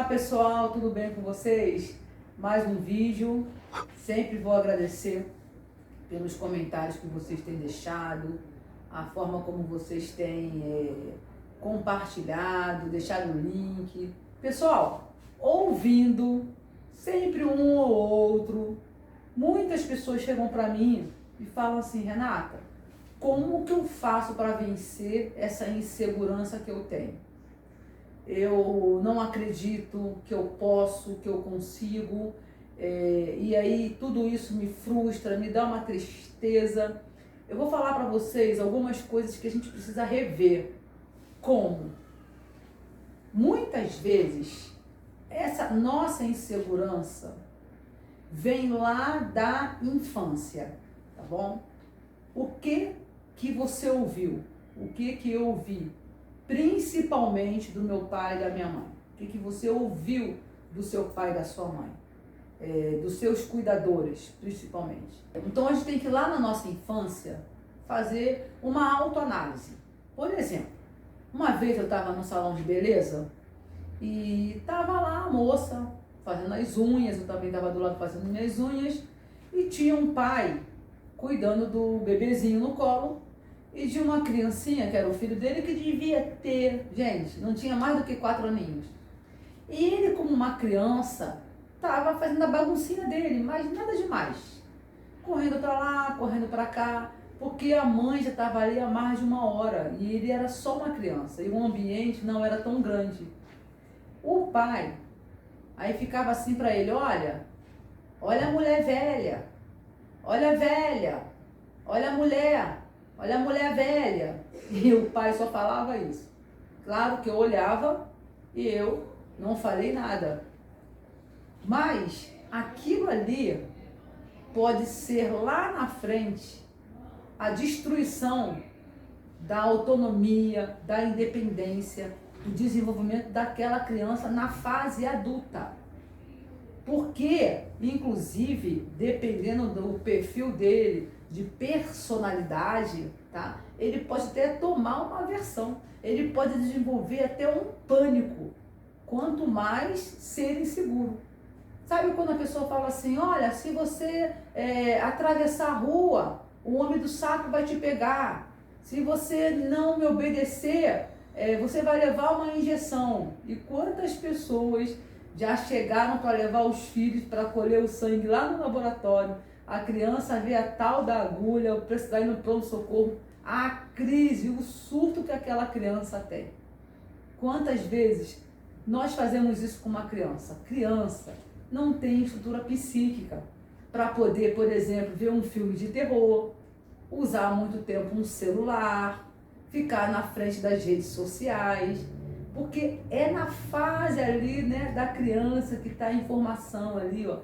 pessoal, tudo bem com vocês? Mais um vídeo. Sempre vou agradecer pelos comentários que vocês têm deixado, a forma como vocês têm compartilhado, deixado o link. Pessoal, ouvindo sempre um ou outro, muitas pessoas chegam para mim e falam assim: Renata, como que eu faço para vencer essa insegurança que eu tenho? Eu não acredito que eu posso, que eu consigo, e aí tudo isso me frustra, me dá uma tristeza. Eu vou falar para vocês algumas coisas que a gente precisa rever. Como? Muitas vezes, essa nossa insegurança vem lá da infância, tá bom? O que você ouviu? O que eu ouvi? Principalmente do meu pai e da minha mãe. O que você ouviu do seu pai e da sua mãe? Dos seus cuidadores, principalmente. Então a gente tem que ir lá na nossa infância fazer uma autoanálise. Por exemplo, uma vez eu estava no salão de beleza e estava lá a moça fazendo as unhas, eu também estava do lado fazendo minhas unhas, e tinha um pai cuidando do bebezinho no colo e de uma criancinha, que era o filho dele, que devia ter, gente, não tinha mais do que 4 aninhos. E ele, como uma criança, estava fazendo a baguncinha dele, mas nada demais. Correndo para lá, correndo para cá, porque a mãe já estava ali há mais de 1 hora e ele era só uma criança e o ambiente não era tão grande. O pai aí ficava assim para ele: olha a mulher velha, olha a velha, olha a mulher velha. E o pai só falava isso. Claro que eu olhava e eu não falei nada. Mas aquilo ali pode ser lá na frente a destruição da autonomia, da independência, do desenvolvimento daquela criança na fase adulta. Porque, inclusive, dependendo do perfil dele, de personalidade, tá? Ele pode até tomar uma aversão, ele pode desenvolver até um pânico, quanto mais ser inseguro. Sabe quando a pessoa fala assim: olha, se você atravessar a rua, o homem do saco vai te pegar. Se você não me obedecer, você vai levar uma injeção. E quantas pessoas já chegaram para levar os filhos para colher o sangue lá no laboratório? A criança vê a tal da agulha, o precisar ir no pronto-socorro, a crise, o surto que aquela criança tem. Quantas vezes nós fazemos isso com uma criança? Criança não tem estrutura psíquica para poder, por exemplo, ver um filme de terror, usar muito tempo um celular, ficar na frente das redes sociais, porque é na fase ali, né, da criança que está a informação ali, ó,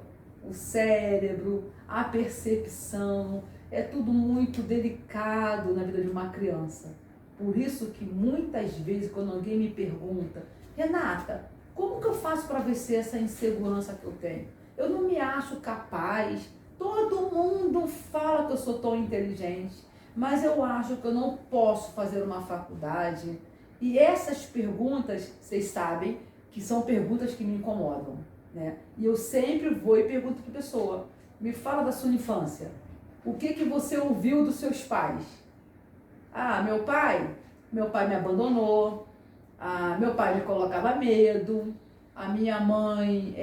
o cérebro, a percepção, é tudo muito delicado na vida de uma criança. Por isso que muitas vezes quando alguém me pergunta: Renata, como que eu faço para vencer essa insegurança que eu tenho? Eu não me acho capaz. Todo mundo fala que eu sou tão inteligente, mas eu acho que eu não posso fazer uma faculdade. E essas perguntas, vocês sabem, que são perguntas que me incomodam, né? E eu sempre vou e pergunto para a pessoa: me fala da sua infância. O que você ouviu dos seus pais? Ah, meu pai me abandonou. Meu pai me colocava medo, a minha mãe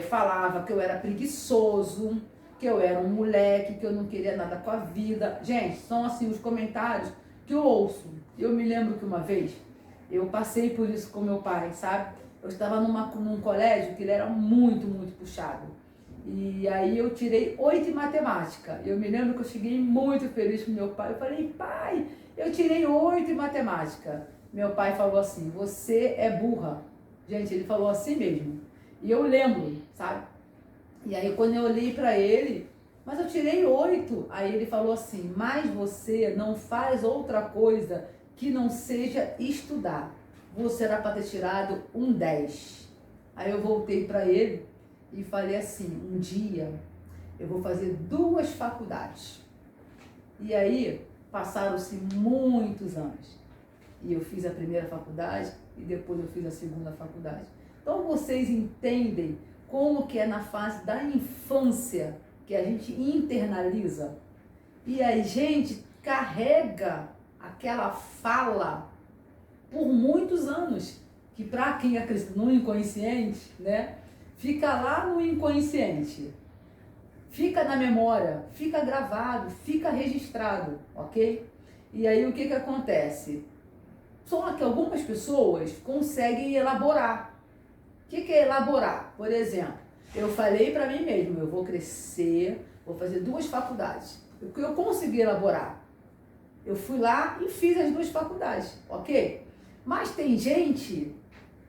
falava que eu era preguiçoso, que eu era um moleque, que eu não queria nada com a vida. Gente, são assim os comentários que eu ouço. Eu me lembro que uma vez eu passei por isso com meu pai, sabe? Eu estava num colégio que ele era muito, muito puxado. E aí eu tirei 8 em matemática. Eu me lembro que eu cheguei muito feliz com meu pai. Eu falei: pai, eu tirei 8 em matemática. Meu pai falou assim: você é burra. Gente, ele falou assim mesmo. E eu lembro, sabe? E aí quando eu olhei para ele: mas eu tirei 8. Aí ele falou assim: mas você não faz outra coisa que não seja estudar. Você era para ter tirado um 10. Aí eu voltei para ele e falei assim: um dia eu vou fazer 2 faculdades. E aí passaram-se muitos anos. E eu fiz a primeira faculdade e depois eu fiz a segunda faculdade. Então vocês entendem como que é na fase da infância que a gente internaliza e a gente carrega aquela fala por muitos anos, que para quem acredita no inconsciente, né, fica lá no inconsciente, fica na memória, fica gravado, fica registrado, ok? E aí o que acontece? Só que algumas pessoas conseguem elaborar. O que é elaborar? Por exemplo, eu falei para mim mesmo, eu vou crescer, vou fazer 2 faculdades. O que eu consegui elaborar? Eu fui lá e fiz as 2 faculdades, ok? Mas tem gente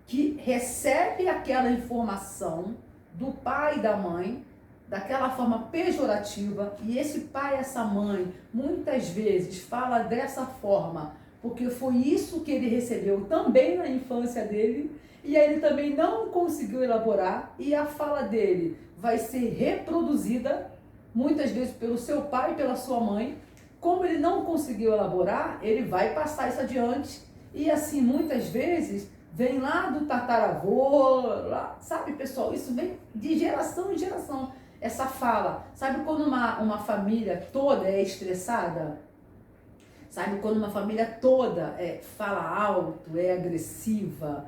que recebe aquela informação do pai e da mãe daquela forma pejorativa, e esse pai e essa mãe muitas vezes fala dessa forma porque foi isso que ele recebeu também na infância dele, e aí ele também não conseguiu elaborar, e a fala dele vai ser reproduzida muitas vezes pelo seu pai e pela sua mãe. Como ele não conseguiu elaborar, ele vai passar isso adiante, e assim muitas vezes vem lá do tataravô, lá, sabe pessoal, isso vem de geração em geração, essa fala. Sabe quando uma família toda é estressada? Sabe quando uma família toda fala alto, é agressiva,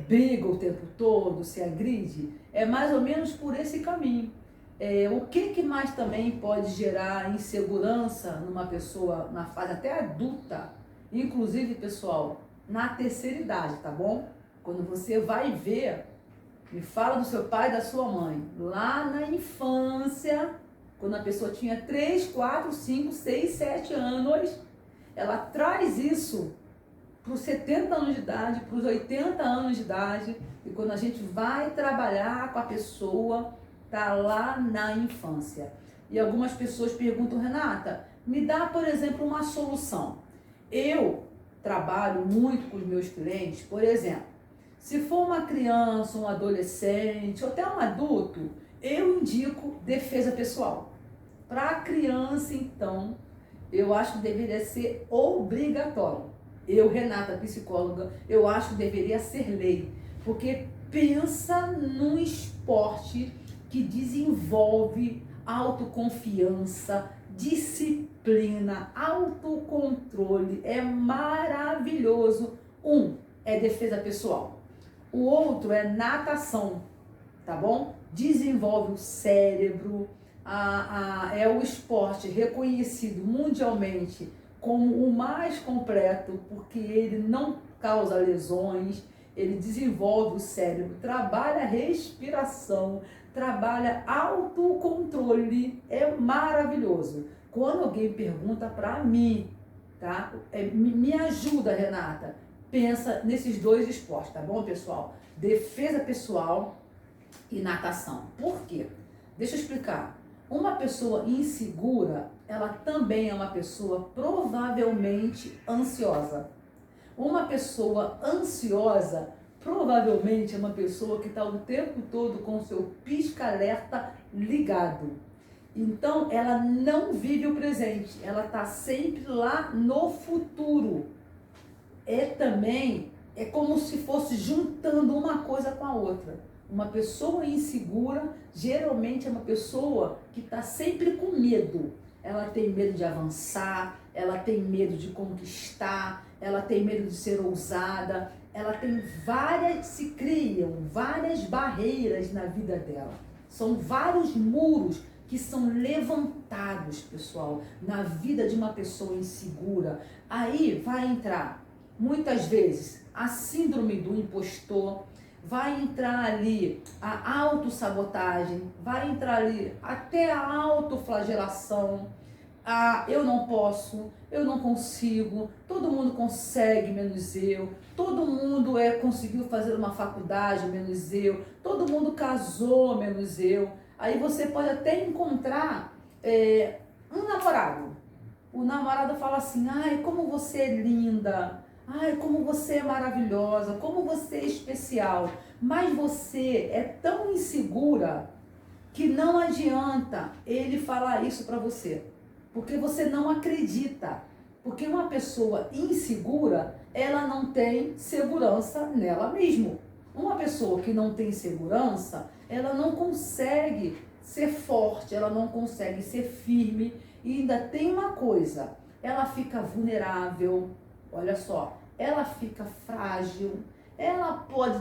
briga o tempo todo, se agride? É mais ou menos por esse caminho. O que mais também pode gerar insegurança numa pessoa na fase até adulta, inclusive, pessoal, na terceira idade, tá bom? Quando você vai ver, me fala do seu pai e da sua mãe, lá na infância, quando a pessoa tinha 3, 4, 5, 6, 7 anos, ela traz isso para os 70 anos de idade, para os 80 anos de idade, e quando a gente vai trabalhar com a pessoa, tá lá na infância. E algumas pessoas perguntam, Renata, me dá, por exemplo, uma solução. Eu trabalho muito com os meus clientes, por exemplo, se for uma criança, um adolescente, ou até um adulto, eu indico defesa pessoal. Para a criança, então, eu acho que deveria ser obrigatório. Eu, Renata, psicóloga, eu acho que deveria ser lei, porque pensa num esporte que desenvolve autoconfiança, disciplina, autocontrole, é maravilhoso. Um é defesa pessoal, o outro é natação, tá bom? Desenvolve o cérebro, é o esporte reconhecido mundialmente como o mais completo, porque ele não causa lesões, ele desenvolve o cérebro, trabalha a respiração, trabalha autocontrole, é maravilhoso. Quando alguém pergunta para mim, tá? Me ajuda, Renata, pensa nesses 2 esportes, tá bom, pessoal? Defesa pessoal e natação. Por quê? Deixa eu explicar. Uma pessoa insegura, ela também é uma pessoa provavelmente ansiosa. Uma pessoa ansiosa provavelmente é uma pessoa que está o tempo todo com o seu pisca-alerta ligado. Então, ela não vive o presente, ela está sempre lá no futuro. É como se fosse juntando uma coisa com a outra. Uma pessoa insegura, geralmente é uma pessoa que está sempre com medo. Ela tem medo de avançar, ela tem medo de conquistar, ela tem medo de ser ousada, se criam várias barreiras na vida dela. São vários muros que são levantados, pessoal, na vida de uma pessoa insegura. Aí vai entrar, muitas vezes, a síndrome do impostor, vai entrar ali a autossabotagem, vai entrar ali até a autoflagelação. Eu não posso, eu não consigo, todo mundo consegue menos eu, todo mundo conseguiu fazer uma faculdade menos eu, todo mundo casou menos eu. Aí você pode até encontrar um namorado. O namorado fala assim, ai, como você é linda, ai, como você é maravilhosa, como você é especial. Mas você é tão insegura que não adianta ele falar isso para você. Porque você não acredita. Porque uma pessoa insegura, ela não tem segurança nela mesma. Uma pessoa que não tem segurança, ela não consegue ser forte, ela não consegue ser firme. E ainda tem uma coisa, ela fica vulnerável, olha só, ela fica frágil, ela pode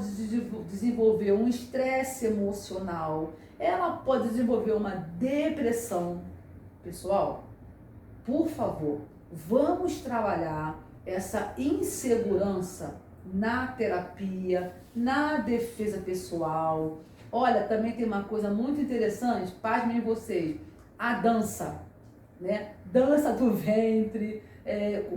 desenvolver um estresse emocional, ela pode desenvolver uma depressão. Pessoal, por favor, vamos trabalhar essa insegurança na terapia, na defesa pessoal. Olha, também tem uma coisa muito interessante, pasmem vocês, a dança, né? Dança do ventre,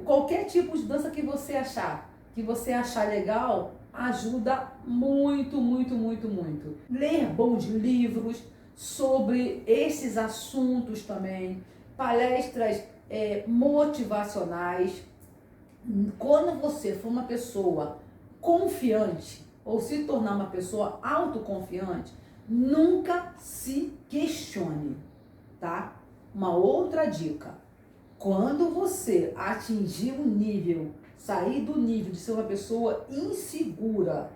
qualquer tipo de dança que você achar legal, ajuda muito, muito, muito, muito. Ler bons livros sobre esses assuntos também, palestras motivacionais. Quando você for uma pessoa confiante ou se tornar uma pessoa autoconfiante, nunca se questione, tá? Uma outra dica, quando você atingir um nível, sair do nível de ser uma pessoa insegura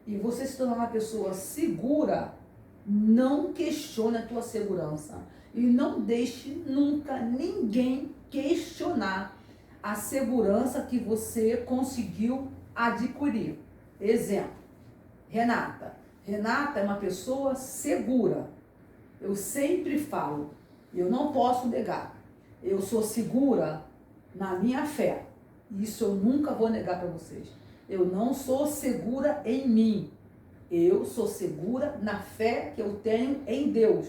e você se tornar uma pessoa segura, não questione a tua segurança e não deixe nunca ninguém questionar a segurança que você conseguiu adquirir. Exemplo, Renata. Renata é uma pessoa segura. Eu sempre falo, eu não posso negar, eu sou segura na minha fé. Isso eu nunca vou negar para vocês. Eu não sou segura em mim. Eu sou segura na fé que eu tenho em Deus.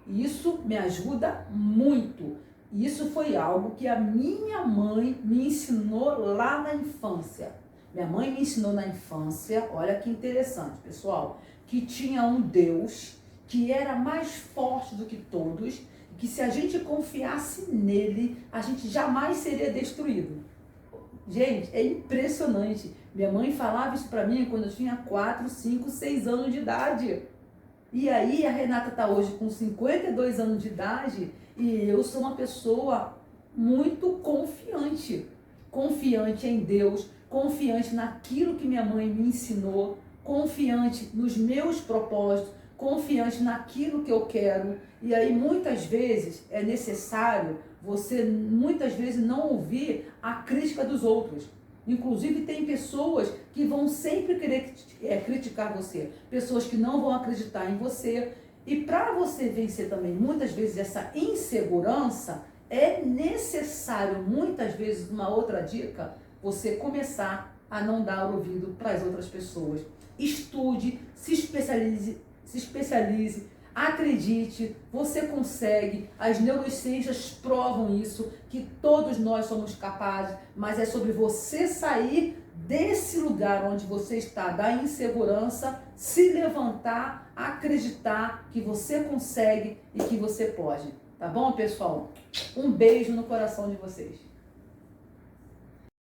Isso me ajuda muito. Isso foi algo que a minha mãe me ensinou lá na infância. Minha mãe me ensinou na infância, olha que interessante, pessoal, que tinha um Deus que era mais forte do que todos, que se a gente confiasse nele, a gente jamais seria destruído. Gente, é impressionante. Minha mãe falava isso para mim quando eu tinha 4, 5, 6 anos de idade. E aí a Renata está hoje com 52 anos de idade e eu sou uma pessoa muito confiante. Confiante em Deus, confiante naquilo que minha mãe me ensinou, confiante nos meus propósitos, confiante naquilo que eu quero. E aí muitas vezes é necessário você muitas vezes não ouvir a crítica dos outros. Inclusive tem pessoas que vão sempre querer criticar você, pessoas que não vão acreditar em você. E para você vencer também muitas vezes essa insegurança, é necessário muitas vezes, uma outra dica, você começar a não dar ouvido para as outras pessoas. Estude, se especialize, acredite, você consegue, as neurociências provam isso, que todos nós somos capazes, mas é sobre você sair desse lugar onde você está, da insegurança, se levantar, acreditar que você consegue e que você pode. Tá bom, pessoal? Um beijo no coração de vocês.